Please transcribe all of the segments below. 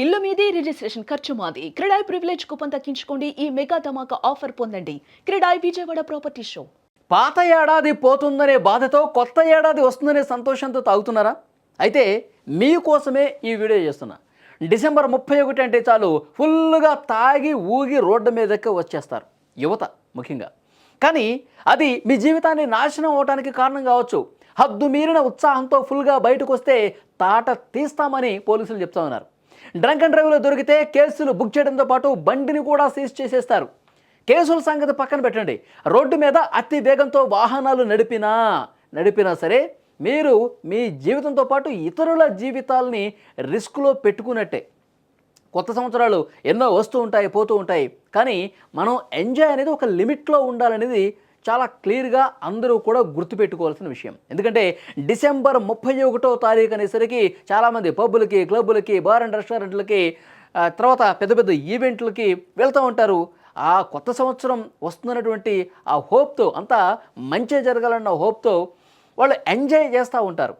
ఇల్లు మీది రిజిస్ట్రేషన్ ఖర్చు మాది. క్రెడాయ్ ప్రివిలేజ్ కూపన్ తగ్గించుకోండి. ఈ మెగా ధమాకా ఆఫర్ పొందండి. CREDAI Vijayawada property show. పాత ఏడాది పోతుందనే బాధతో కొత్త ఏడాది వస్తుందనే సంతోషంతో తాగుతున్నారా? అయితే మీకోసమే ఈ వీడియో చేస్తున్నా. డిసెంబర్ 31 అంటే చాలు ఫుల్గా తాగి ఊగి రోడ్డు మీదకి వచ్చేస్తారు యువత ముఖ్యంగా. కానీ అది మీ జీవితాన్ని నాశనం అవడానికి కారణం కావచ్చు. హద్దు మీరిన ఉత్సాహంతో ఫుల్గా బయటకు వస్తే తాట తీస్తామని పోలీసులు చెప్తా ఉన్నారు. డ్రంక్ అండ్ డ్రైవ్లో దొరికితే కేసులు బుక్ చేయడంతో పాటు బండిని కూడా సీజ్ చేసేస్తారు. కేసుల సంగతి పక్కన పెట్టండి, రోడ్డు మీద అతి వేగంతో వాహనాలు నడిపినా సరే మీరు మీ జీవితంతో పాటు ఇతరుల జీవితాలని రిస్క్లో పెట్టుకున్నట్టే. కొత్త సంవత్సరాలు ఎన్నో వస్తూ ఉంటాయి, పోతూ ఉంటాయి. కానీ మనం ఎంజాయ్ అనేది ఒక లిమిట్లో ఉండాలనేది చాలా క్లియర్గా అందరూ కూడా గుర్తుపెట్టుకోవాల్సిన విషయం. ఎందుకంటే డిసెంబర్ 31వ తారీఖు అనేసరికి చాలామంది పబ్బులకి, క్లబ్బులకి, బార్ అండ్ రెస్టారెంట్లకి, తర్వాత పెద్ద పెద్ద ఈవెంట్లకి వెళ్తూ ఉంటారు. ఆ కొత్త సంవత్సరం వస్తున్నటువంటి ఆ హోప్తో, అంతా మంచి జరగాలన్న హోప్తో వాళ్ళు ఎంజాయ్ చేస్తూ ఉంటారు.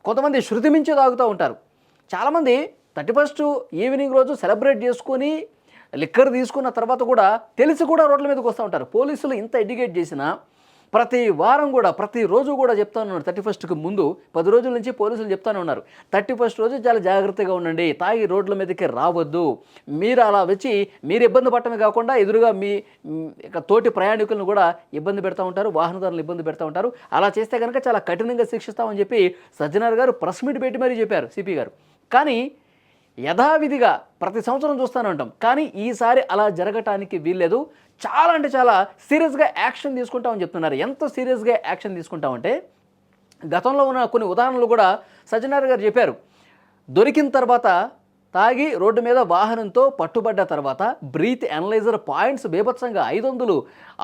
కొంతమంది శృతి మించి తాగుతూ ఉంటారు. చాలామంది 31st ఈవినింగ్ రోజు సెలబ్రేట్ చేసుకొని లిక్కర్ తీసుకున్న తర్వాత కూడా తెలిసి కూడా రోడ్ల మీదకి వస్తూ ఉంటారు. పోలీసులు ఇంత ఎడ్యుకేట్ చేసినా ప్రతి వారం కూడా, ప్రతిరోజు కూడా చెప్తానే ఉన్నారు. 31st ముందు 10 రోజుల నుంచి పోలీసులు చెప్తానే ఉన్నారు, 31st రోజు చాలా జాగ్రత్తగా ఉండండి, తాగి రోడ్ల మీదకి రావద్దు. మీరు అలా వచ్చి మీరు ఇబ్బంది పడటమే కాకుండా ఎదురుగా మీ తోటి ప్రయాణికులను కూడా ఇబ్బంది పెడతా ఉంటారు, వాహనదారులను ఇబ్బంది పెడతా ఉంటారు. అలా చేస్తే కనుక చాలా కఠినంగా శిక్షిస్తామని చెప్పి సజ్జనార్ గారు ప్రెస్ మీట్ పెట్టి మరీ చెప్పారు, సిపి గారు. కానీ యథావిధిగా ప్రతి సంవత్సరం చూస్తూనే ఉంటాం. కానీ ఈసారి అలా జరగటానికి వీల్లేదు. చాలా అంటే చాలా సీరియస్గా యాక్షన్ తీసుకుంటామని చెప్తున్నారు. ఎంత సీరియస్గా యాక్షన్ తీసుకుంటామంటే గతంలో ఉన్న కొన్ని ఉదాహరణలు కూడా సజ్జనార్ గారు చెప్పారు. దొరికిన తర్వాత తాగి రోడ్డు మీద వాహనంతో పట్టుబడ్డ తర్వాత బ్రీత్ అనలైజర్ పాయింట్స్ బీభత్సంగా 500,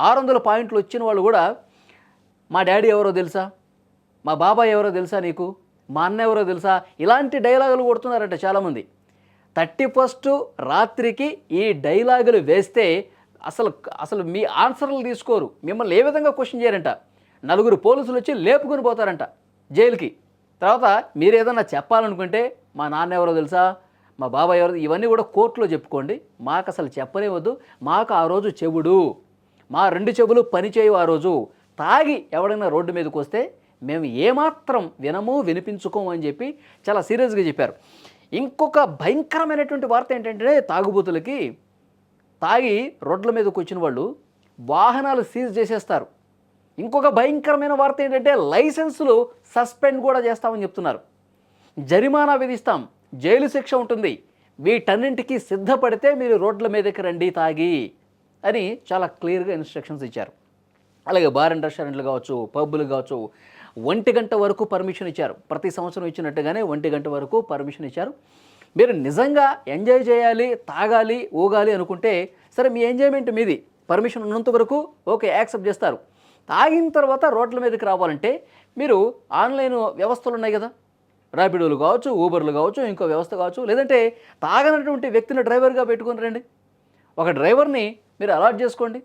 600 పాయింట్లు వచ్చిన వాళ్ళు కూడా మా డాడీ ఎవరో తెలుసా, మా బాబాయ్ ఎవరో తెలుసా నీకు, మా అన్న ఎవరో తెలుసా, ఇలాంటి డైలాగులు కొడుతున్నారంట చాలామంది. 31st రాత్రికి ఈ డైలాగులు వేస్తే అసలు మీ ఆన్సర్లు తీసుకోరు, మిమ్మల్ని ఏ విధంగా క్వశ్చన్ చేయరంట. 4 పోలీసులు వచ్చి లేపుకొని పోతారంట జైలుకి. తర్వాత మీరు ఏదన్నా చెప్పాలనుకుంటే మా నాన్న ఎవరో తెలుసా, మా బాబాయ్ ఎవరో, ఇవన్నీ కూడా కోర్టులో చెప్పుకోండి, మాకు అసలు చెప్పనే వద్దు, మాకు ఆ రోజు చెవుడు, మా 2 చెవులు పనిచేయవు. ఆ రోజు తాగి ఎవడైనా రోడ్డు మీదకి వస్తే మేము ఏమాత్రం వినిపించుకోము అని చెప్పి చాలా సీరియస్గా చెప్పారు. ఇంకొక భయంకరమైనటువంటి వార్త ఏంటంటే తాగుబోతులకి, తాగి రోడ్ల మీదకి వచ్చిన వాళ్ళు వాహనాలు సీజ్ చేసేస్తారు. ఇంకొక భయంకరమైన వార్త ఏంటంటే లైసెన్సులు సస్పెండ్ కూడా చేస్తామని చెప్తున్నారు. జరిమానా విధిస్తాం, జైలు శిక్ష ఉంటుంది, వీటన్నింటికి సిద్ధపడితే మీరు రోడ్ల మీదకి రండి తాగి అని చాలా క్లియర్గా ఇన్స్ట్రక్షన్స్ ఇచ్చారు. అలాగే బార్ అండ్ రెస్టారెంట్లు కావచ్చు, పబ్బులు కావచ్చు, 1 గంట వరకు పర్మిషన్ ఇచ్చారు. ప్రతి సంవత్సరం ఇచ్చినట్టుగానే 1 గంట వరకు పర్మిషన్ ఇచ్చారు. మీరు నిజంగా ఎంజాయ్ చేయాలి, తాగాలి, ఊగాలి అనుకుంటే సరే, మీ ఎంజాయ్మెంట్ మీది, పర్మిషన్ ఉన్నంత వరకు ఓకే, యాక్సెప్ట్ చేస్తారు. తాగిన తర్వాత రోడ్ల మీదకి రావాలంటే మీరు ఆన్లైన్ వ్యవస్థలు ఉన్నాయి కదా, ర్యాపిడోలు కావచ్చు, ఊబర్లు కావచ్చు, ఇంకో వ్యవస్థ కావచ్చు, లేదంటే తాగనటువంటి వ్యక్తిని డ్రైవర్గా పెట్టుకుని రండి. ఒక డ్రైవర్ని మీరు అలాట్ చేసుకోండి,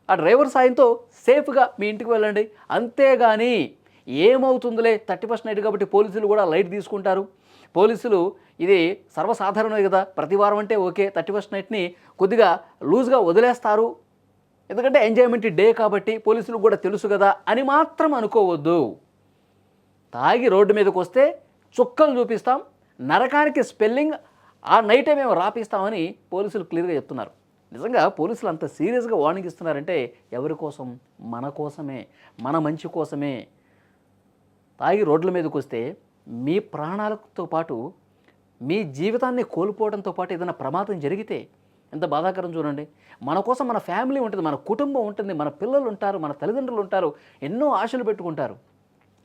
ఆ డ్రైవర్ సాయంతో సేఫ్గా మీ ఇంటికి వెళ్ళండి. అంతేగాని ఏమవుతుందిలే 31st నైట్ కాబట్టి పోలీసులు కూడా లైట్ తీసుకుంటారు. పోలీసులు ఇది సర్వసాధారణమే కదా, ప్రతి వారం అంటే ఓకే, 31st నైట్ని కొద్దిగా లూజ్గా వదిలేస్తారు, ఎందుకంటే ఎంజాయ్మెంట్ డే కాబట్టి పోలీసులు కూడా తెలుసు కదా అని మాత్రం అనుకోవద్దు. తాగి రోడ్డు మీదకి వస్తే చుక్కలు చూపిస్తాం, నరకానికి స్పెల్లింగ్ ఆ నైటే మేము రాపిస్తామని పోలీసులు క్లియర్గా చెప్తున్నారు. నిజంగా పోలీసులు అంత సీరియస్గా వార్నింగ్ ఇస్తున్నారంటే ఎవరి కోసం? మన కోసమే, మన మంచి కోసమే. తాగి రోడ్ల మీదకి వస్తే మీ ప్రాణాలతో పాటు మీ జీవితాన్ని కోల్పోవడంతో పాటు ఏదైనా ప్రమాదం జరిగితే ఎంత బాధాకరం చూడండి. మన కోసం మన ఫ్యామిలీ ఉంటుంది, మన కుటుంబం ఉంటుంది, మన పిల్లలు ఉంటారు, మన తల్లిదండ్రులు ఉంటారు, ఎన్నో ఆశలు పెట్టుకుంటారు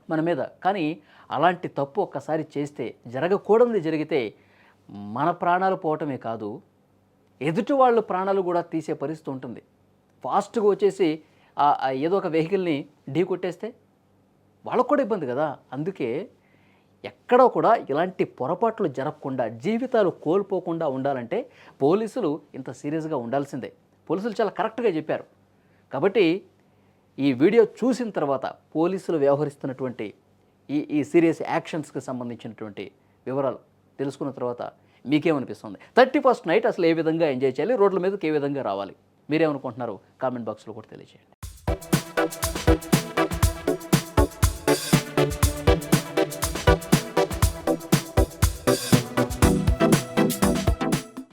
మన మీద. కానీ అలాంటి తప్పు ఒక్కసారి చేస్తే, జరగకూడనిది జరిగితే మన ప్రాణాలు పోవటమే కాదు, ఎదుటి వాళ్ళ ప్రాణాలు కూడా తీసే పరిస్థితి ఉంటుంది. ఫాస్ట్గా వచ్చేసి ఏదో ఒక వెహికల్ని ఢీ కొట్టేస్తే వాళ్ళకు కూడా ఇబ్బంది కదా. అందుకే ఎక్కడో కూడా ఇలాంటి పొరపాట్లు జరగకుండా, జీవితాలు కోల్పోకుండా ఉండాలంటే పోలీసులు ఇంత సీరియస్గా ఉండాల్సిందే. పోలీసులు చాలా కరెక్ట్గా చెప్పారు. కాబట్టి ఈ వీడియో చూసిన తర్వాత పోలీసులు వ్యవహరిస్తున్నటువంటి ఈ సీరియస్ యాక్షన్స్కి సంబంధించినటువంటి వివరాలు తెలుసుకున్న తర్వాత మీకేమనిపిస్తుంది? 31st నైట్ అసలు ఏ విధంగా ఎంజాయ్ చేయాలి? రోడ్ల మీదకి ఏ విధంగా రావాలి? మీరేమనుకుంటున్నారు? కామెంట్ బాక్స్లో కూడా తెలియజేయండి.